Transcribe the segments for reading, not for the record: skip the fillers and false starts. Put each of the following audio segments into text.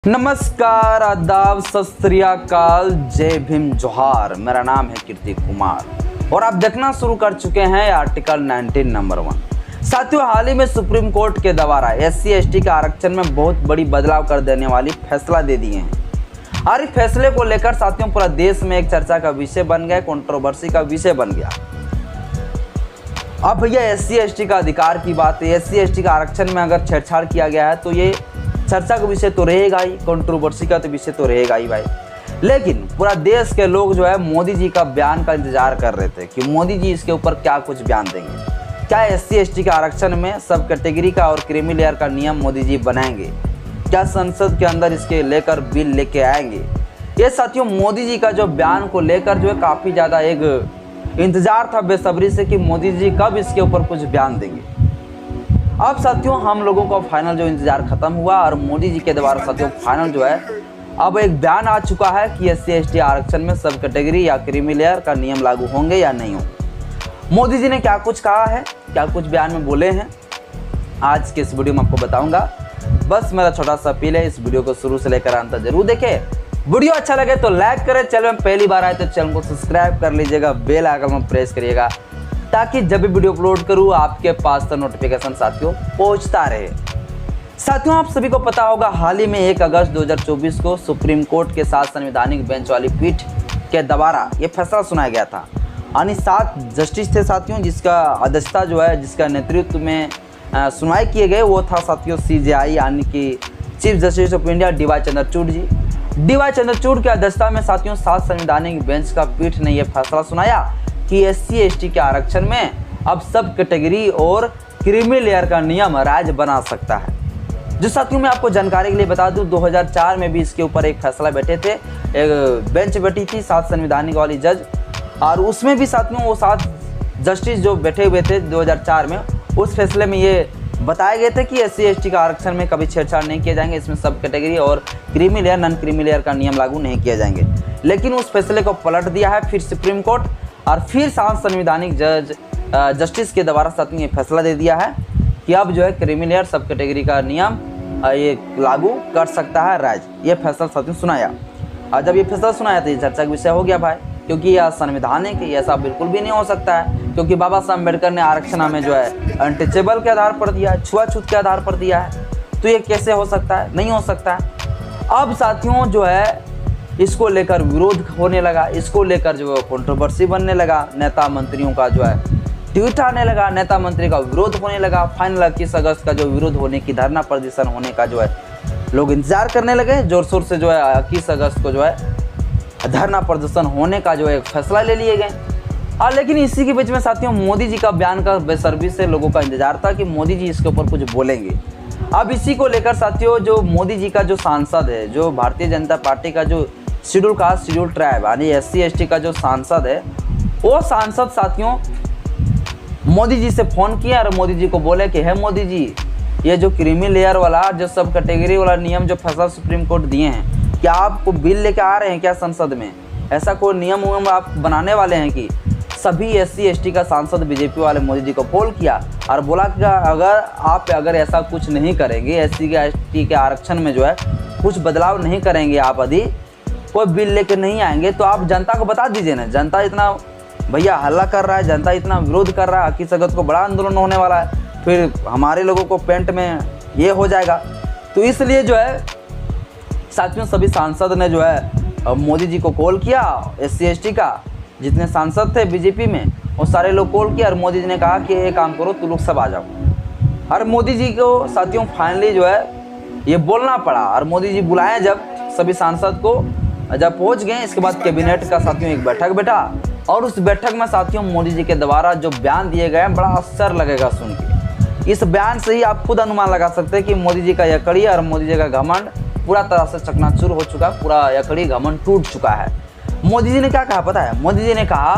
नमस्कार, आदाब, सत श्री अकाल, जय भीम, जोहार। मेरा नाम है कीर्ति कुमार और आप देखना शुरू कर चुके हैं आर्टिकल 19 नंबर 1। साथियों, हाल ही में सुप्रीम कोर्ट के द्वारा SC ST के आरक्षण में बहुत बड़ी बदलाव कर देने वाली फैसला दे दिए हैं और इस फैसले को लेकर साथियों पूरा देश में एक चर्चा का विषय बन गया, कंट्रोवर्सी का विषय बन गया। अब भैया SC ST का अधिकार की बात है। SC ST का आरक्षण में अगर छेड़छाड़ किया गया है तो ये चर्चा का विषय तो रहेगा ही, कंट्रोवर्सी का तो विषय तो रहेगा ही भाई। लेकिन पूरा देश के लोग जो है मोदी जी का बयान का इंतजार कर रहे थे कि मोदी जी इसके ऊपर क्या कुछ बयान देंगे। क्या SC ST के आरक्षण में सब कैटेगरी का और क्रीमी लेयर का नियम मोदी जी बनाएंगे? क्या संसद के अंदर इसके लेकर बिल लेके आएंगे? ये साथियों मोदी जी का जो बयान को लेकर जो है काफ़ी ज़्यादा एक इंतजार था बेसब्री से कि मोदी जी कब इसके ऊपर कुछ बयान देंगे। अब साथियों हम लोगों का फाइनल जो इंतजार खत्म हुआ और मोदी जी के द्वारा साथियों फाइनल जो है अब एक बयान आ चुका है कि SC ST आरक्षण में सब कैटेगरी या क्रीमी लेयर का नियम लागू होंगे या नहीं होंगे। मोदी जी ने क्या कुछ कहा है, क्या कुछ बयान में बोले हैं, आज के इस वीडियो में आपको बताऊंगा। बस मेरा छोटा सा अपील है, इस वीडियो को शुरू से लेकर अंत तक जरूर देखें। वीडियो अच्छा लगे तो लाइक करें, चैनल में पहली बार आए तो चैनल को सब्सक्राइब कर लीजिएगा, बेल आइकन में प्रेस करिएगा ताकि जब भी वीडियो अपलोड करूँ आपके पास तो नोटिफिकेशन साथियों पहुंचता रहे। साथियों आप सभी को पता होगा हाल ही में 1 अगस्त 2024 को सुप्रीम कोर्ट के साथ संवैधानिक बेंच वाली पीठ के द्वारा ये फैसला सुनाया गया था। यानी 7 जस्टिस थे साथियों, जिसका अध्यक्षता जो है जिसका नेतृत्व में सुनवाई किए गए वो था साथियों CJI यानी कि chief justice of India DY Chandrachud ji. DY Chandrachud की अध्यक्षता में साथियों 7 संवैधानिक बेंच का पीठ ने यह फैसला सुनाया कि SC ST के आरक्षण में अब सब कैटेगरी और क्रीमी लेयर का नियम राज्य बना सकता है। जो साथियों मैं आपको जानकारी के लिए बता दूं 2004 में भी इसके ऊपर एक फैसला बैठे थे, एक बेंच बैठी थी 7 संवैधानिक वाली जज, और उसमें भी साथियों वो 7 जस्टिस जो बैठे हुए थे 2004 में, उस फैसले में ये बताए गए थे कि SC ST का आरक्षण में कभी छेड़छाड़ नहीं किए जाएंगे, इसमें सब कैटेगरी और creamy layer non creamy layer का नियम लागू नहीं किए जाएंगे। लेकिन उस फैसले को पलट दिया है फिर सुप्रीम कोर्ट और फिर 7 संवैधानिक जस्टिस के द्वारा साथियों ये फैसला दे दिया है कि अब जो है क्रीमी लेयर सब कैटेगरी का नियम ये लागू कर सकता है राज्य। ये फैसला साथियों सुनाया और जब ये फैसला सुनाया तो ये चर्चा का विषय हो गया भाई, क्योंकि यह संवैधानिक है, ऐसा बिल्कुल भी नहीं हो सकता है, क्योंकि बाबा साहब अम्बेडकर ने आरक्षण हमें जो है अनटचेबल के आधार पर दिया है, छुआछूत के आधार पर दिया है, तो ये कैसे हो सकता है? नहीं हो सकता है। अब साथियों जो है इसको लेकर विरोध होने लगा, इसको लेकर जो है कंट्रोवर्सी बनने लगा, नेता मंत्रियों का जो है ट्वीट आने लगा, नेता मंत्री का विरोध होने लगा। फाइनल 21 अगस्त का जो विरोध होने की धरना प्रदर्शन होने का जो है लोग इंतजार करने लगे जोर शोर से, जो है 21 अगस्त को जो है धरना प्रदर्शन होने का जो है फैसला ले लिए गए। और लेकिन इसी के बीच में साथियों मोदी जी का बयान का बेसब्री से लोगों का इंतजार था कि मोदी जी इसके ऊपर कुछ बोलेंगे। अब इसी को लेकर साथियों जो मोदी जी का जो सांसद है, जो भारतीय जनता पार्टी का जो शेड्यूल कास्ट शेड्यूल ट्राइब यानी SC ST का जो सांसद है, वो सांसद साथियों मोदी जी से फ़ोन किया और मोदी जी को बोले कि है मोदी जी, ये जो क्रीमी लेयर वाला जो सब कैटेगरी वाला नियम जो फैसला सुप्रीम कोर्ट दिए हैं, क्या आपको बिल लेके आ रहे हैं क्या संसद में? ऐसा कोई नियम उयम आप बनाने वाले हैं कि? सभी SC ST का सांसद BJP वाले मोदी जी को कॉल किया और बोला कि अगर ऐसा कुछ नहीं करेंगे, SC ST के आरक्षण में जो है कुछ बदलाव नहीं करेंगे, आप यदि कोई बिल लेके नहीं आएंगे तो आप जनता को बता दीजिए ना। जनता इतना भैया हल्ला कर रहा है, जनता इतना विरोध कर रहा है, 21 अगस्त को बड़ा आंदोलन होने वाला है, फिर हमारे लोगों को पेंट में ये हो जाएगा। तो इसलिए जो है साथियों सभी सांसद ने जो है मोदी जी को कॉल किया, SC ST का जितने सांसद थे BJP में वो सारे लोग कॉल किया और मोदी जी ने कहा कि एक काम करो, तुम लोग सब आ जाओ। और मोदी जी को साथियों फाइनली जो है ये बोलना पड़ा और मोदी जी बुलाए जब सभी सांसद को जब पहुंच गए, इसके बाद कैबिनेट का साथियों एक बैठक बैठा और उस बैठक में साथियों मोदी जी के द्वारा जो बयान दिए गए बड़ा आश्चर्य लगेगा सुन के। इस बयान से ही आप खुद अनुमान लगा सकते हैं कि मोदी जी का यकड़ी और मोदी जी का घमंड पूरा तरह से चकनाचूर हो चुका, पूरा यकड़ी घमंड टूट चुका है। मोदी जी ने क्या कहा पता है? मोदी जी ने कहा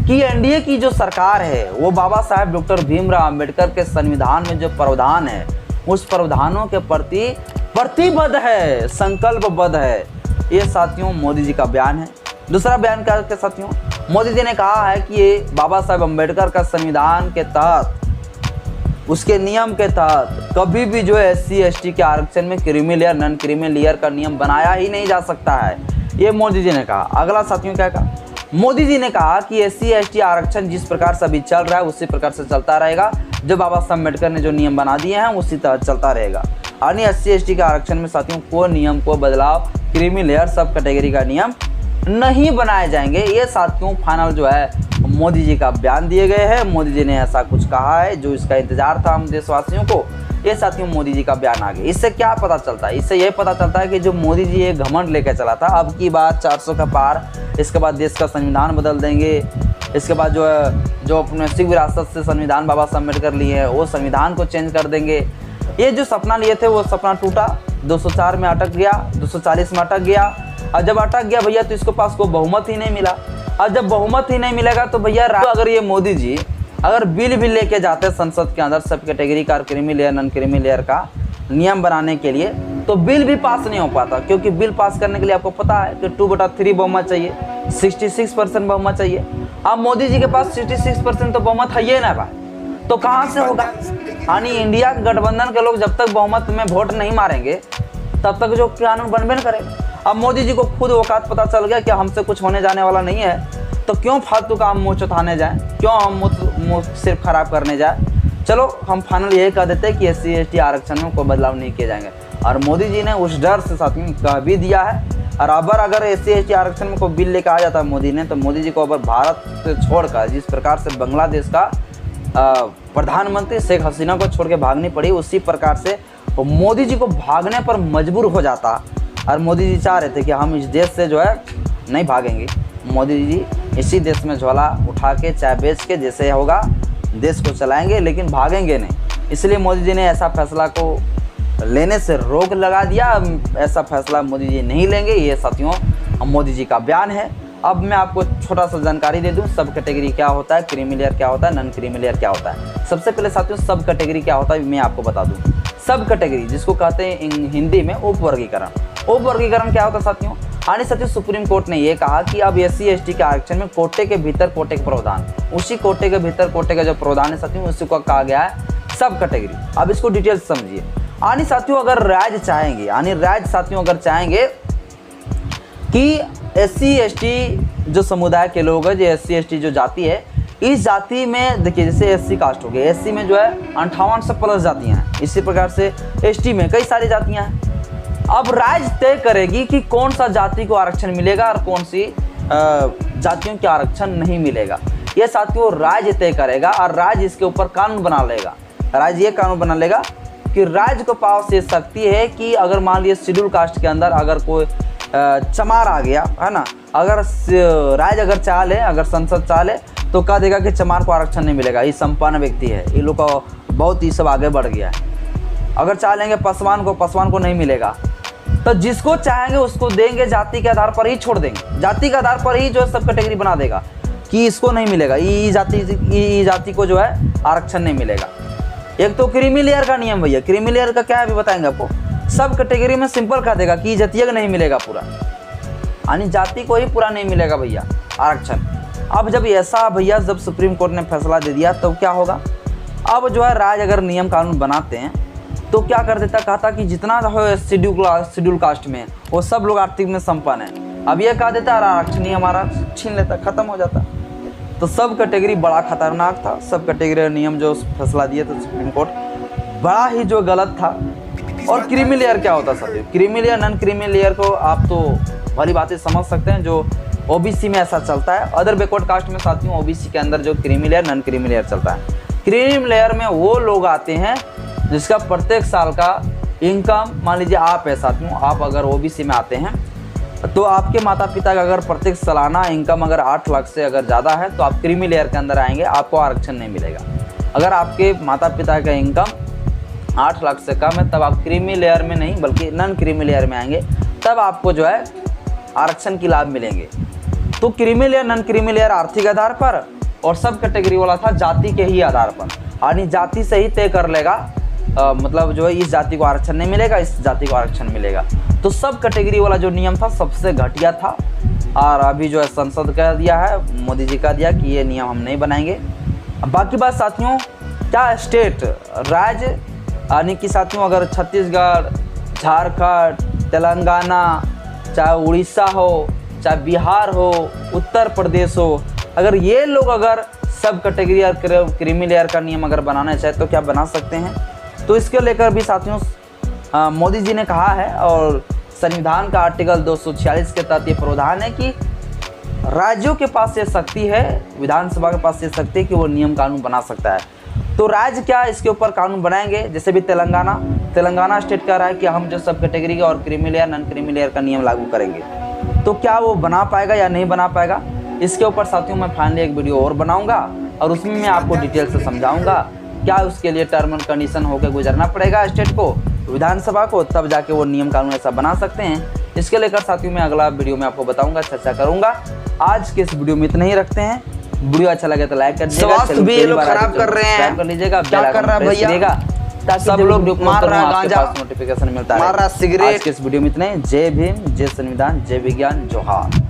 कि NDA की जो सरकार है वो बाबा साहेब डॉक्टर भीमराव अम्बेडकर के संविधान में जो प्रावधान है उस प्रावधानों के प्रति प्रतिबद्ध है, संकल्पबद्ध है। ये साथियों मोदी जी का बयान है। दूसरा बयान क्या है साथियों? मोदी जी ने कहा है कि ये बाबा साहेब अम्बेडकर का संविधान के तहत उसके नियम के तहत कभी भी जो है SC/ST के आरक्षण में creamy layer non creamy layer का नियम बनाया ही नहीं जा सकता है, ये मोदी जी ने कहा। अगला साथियों क्या कहा, मोदी जी ने कहा कि SC/ST आरक्षण जिस प्रकार से अभी चल रहा है उसी प्रकार से चलता रहेगा। जो बाबा साहब अम्बेडकर ने जो नियम बना दिए हैं उसी तरह चलता रहेगा। यानी SC/ST के आरक्षण में साथियों कोई नियम को बदलाव, क्रीमी लेयर सब कैटेगरी का नियम नहीं बनाए जाएंगे। ये साथियों फाइनल जो है मोदी जी का बयान दिए गए हैं। मोदी जी ने ऐसा कुछ कहा है जो इसका इंतजार था हम देशवासियों को। ये साथियों मोदी जी का बयान आ गया। इससे क्या पता चलता है, इससे यह पता चलता है कि जो मोदी जी ये घमंड लेकर चला था, अब की बात 400 का पार, इसके बाद देश का संविधान बदल देंगे, इसके बाद जो है जो अपने सिख विरासत से संविधान बाबा साहब अम्बेडकर लिए हैं वो संविधान को चेंज कर देंगे। ये जो सपना लिए थे वो सपना टूटा, 204 में अटक गया, 240 में अटक गया। और जब अटक गया भैया तो इसके पास कोई बहुमत ही नहीं मिला। और जब बहुमत ही नहीं मिलेगा तो भैया अगर ये मोदी जी अगर बिल भी लेके जाते संसद के अंदर सब कैटेगरी का creamy layer non creamy layer का नियम बनाने के लिए, तो बिल भी पास नहीं हो पाता। क्योंकि बिल पास करने के लिए आपको पता है कि 2/3 बहुमत चाहिए, 66% बहुमत चाहिए। अब मोदी जी के पास 66% तो बहुमत है ही ना भाई, तो कहाँ से होगा। यानी इंडिया गठबंधन के लोग जब तक बहुमत में वोट नहीं मारेंगे तब तक जो कानून बनबे न करेगा। अब मोदी जी को खुद औकात पता चल गया कि हमसे कुछ होने जाने वाला नहीं है, तो क्यों फालतू का हम मुँह चौथाने जाएं, क्यों हम मुँह सिर्फ खराब करने जाए। चलो हम फाइनल यही कह देते हैं कि SC/ST आरक्षण में कोई बदलाव नहीं किए जाएंगे। और मोदी जी ने उस डर से साथ में कह भी दिया है। और अगर SC/ST आरक्षण में कोई बिल लेकर आ जाता है मोदी ने, तो मोदी जी को अगर भारत से छोड़कर जिस प्रकार से बांग्लादेश का प्रधानमंत्री शेख हसीना को छोड़ के भागनी पड़ी, उसी प्रकार से मोदी जी को भागने पर मजबूर हो जाता। और मोदी जी चाह रहे थे कि हम इस देश से जो है नहीं भागेंगे, मोदी जी इसी देश में झोला उठा के चाय बेच के जैसे होगा देश को चलाएंगे, लेकिन भागेंगे नहीं। इसलिए मोदी जी ने ऐसा फैसला को लेने से रोक लगा दिया। ऐसा फैसला मोदी जी नहीं लेंगे, ये साथियों मोदी जी का बयान है। अब मैं आपको छोटा सा जानकारी दे दूं, सब कैटेगरी क्या होता है, क्रीमी लेयर क्या होता है, नॉन क्रीमी लेयर क्या होता है। सबसे पहले साथियों सब कैटेगरी क्या होता है मैं आपको बता दूं। सब कैटेगरी जिसको कहते हैं हिंदी में उप वर्गीकरण। उप वर्गीकरण क्या होता है साथियों, यानी साथियों सुप्रीम कोर्ट ने यह कहा कि अब SC/ST के आरक्षण में कोटे के भीतर कोटे के प्रावधान, उसी कोटे के भीतर कोटे का जो प्रावधान है साथियों उसी को कहा गया है सब कैटेगरी। अब इसको डिटेल समझिए। यानी साथियों अगर राज्य चाहेंगे, यानी राज्य साथियों अगर चाहेंगे कि SC/ST जो समुदाय के लोग हैं, जो SC/ST जो जाति है, इस जाति में देखिए जैसे SC कास्ट हो गया, SC में जो है 58 से प्लस जातियाँ हैं, इसी प्रकार से ST में कई सारी जातियाँ हैं। अब राज्य तय करेगी कि कौन सा जाति को आरक्षण मिलेगा और कौन सी जातियों के आरक्षण नहीं मिलेगा। ये साथियों राज्य तय करेगा और राज्य इसके ऊपर कानून बना लेगा। राज्य ये कानून बना लेगा कि राज्य को पास ये शक्ति है कि अगर मान लीजिए शेड्यूल कास्ट के अंदर अगर कोई चमार आ गया है ना, अगर राज्य अगर चाह ले, अगर संसद चाह ले तो कह देगा कि चमार को आरक्षण नहीं मिलेगा, ये संपन्न व्यक्ति है, ये लोग का बहुत ही सब आगे बढ़ गया है। अगर चाह लेंगे पासवान को नहीं मिलेगा, तो जिसको चाहेंगे उसको देंगे, जाति के आधार पर ही छोड़ देंगे, जाति के आधार पर ही जो सब कैटेगरी बना देगा कि इसको नहीं मिलेगा, ये जाति को जो है आरक्षण नहीं मिलेगा। एक तो क्रीमी लेयर का नियम भैया, क्रीमी लेयर का क्या है अभी बताएंगे आपको। सब कैटेगरी में सिंपल कह देगा कि जातीय का नहीं मिलेगा पूरा, यानी जाति को ही पूरा नहीं मिलेगा भैया आरक्षण। अब जब ऐसा भैया जब सुप्रीम कोर्ट ने फैसला दे दिया तब क्या होगा, अब जो है राज्य अगर नियम कानून बनाते हैं तो क्या कर देता, कहता कि जितना हो शेड्यूल कास्ट में वो सब लोग आर्थिक में संपन्न है। अब ये कह देता आरक्षण ही हमारा छीन लेता, खत्म हो जाता। तो सब कैटेगरी बड़ा खतरनाक था। सब कैटेगरी नियम जो फैसला दिए थे सुप्रीम कोर्ट बड़ा ही जो गलत था। और क्रीमी लेयर क्या होता साथियों, creamy layer non creamy layer को आप तो भली बातें समझ सकते हैं, जो OBC में ऐसा चलता है। अदर बैकवर्ड कास्ट में साथियों OBC के अंदर जो creamy layer non creamy layer चलता है। क्रीमी लेयर में वो लोग आते हैं जिसका प्रत्येक साल का इनकम, मान लीजिए आप है साथियों, आप अगर OBC में आते हैं तो आपके माता पिता का अगर प्रत्येक सालाना इनकम अगर 8 लाख से अगर ज़्यादा है तो आप क्रीमी लेयर के अंदर आएंगे, आपको आरक्षण नहीं मिलेगा। अगर आपके माता पिता का इनकम 8 लाख से कम है तब आप क्रीमी लेयर में नहीं बल्कि नॉन क्रीमी लेयर में आएंगे, तब आपको जो है आरक्षण की लाभ मिलेंगे। तो creamy layer non creamy layer आर्थिक आधार पर और सब कैटेगरी वाला था जाति के ही आधार पर, यानी जाति से ही तय कर लेगा, मतलब जो है इस जाति को आरक्षण नहीं मिलेगा, इस जाति को आरक्षण मिलेगा। तो सब कैटेगरी वाला जो नियम था सबसे घटिया था। और अभी जो है संसद कह दिया है, मोदी जी कह दिया कि ये नियम हम नहीं बनाएंगे। अब बाकी बात साथियों क्या स्टेट राज्य यानी कि साथियों अगर छत्तीसगढ़, झारखंड, तेलंगाना, चाहे उड़ीसा हो, चाहे बिहार हो, उत्तर प्रदेश हो, अगर ये लोग अगर सब कैटेगरी और क्रीमी लेयर का नियम अगर बनाना चाहे तो क्या बना सकते हैं। तो इसके लेकर भी साथियों मोदी जी ने कहा है और संविधान का आर्टिकल 246 के तहत ये प्रावधान है कि राज्यों के पास ये शक्ति है, विधानसभा के पास ये शक्ति है कि वो नियम कानून बना सकता है। तो राज्य क्या इसके ऊपर कानून बनाएंगे, जैसे भी तेलंगाना स्टेट कह रहा है कि हम जो सब कैटेगरी का और creamy layer non creamy layer का नियम लागू करेंगे, तो क्या वो बना पाएगा या नहीं बना पाएगा, इसके ऊपर साथियों मैं फाइनली एक वीडियो और बनाऊंगा और उसमें मैं आपको डिटेल से समझाऊंगा क्या उसके लिए टर्म एंड कंडीशन होकर गुजरना पड़ेगा स्टेट को, विधानसभा को, तब जाके वो नियम कानून ऐसा बना सकते हैं। इसके लेकर साथियों मैं अगला वीडियो में आपको बताऊंगा, चर्चा करूंगा। आज के इस वीडियो में इतना ही रखते हैं। वीडियो अच्छा लगे तो लाइक कर दीजिएगा, स्वास्थ्य भी ये लोग खराब कर रहे हैं, कर लीजिएगा, क्या कर रहा है भैया, ताकि सब लोग मार रहा है गांजा, नोटिफिकेशन मिलता है, मार रहा सिगरेट। आज के इस वीडियो में इतना ही। जय भीम, जय संविधान, जय विज्ञान, जोहार।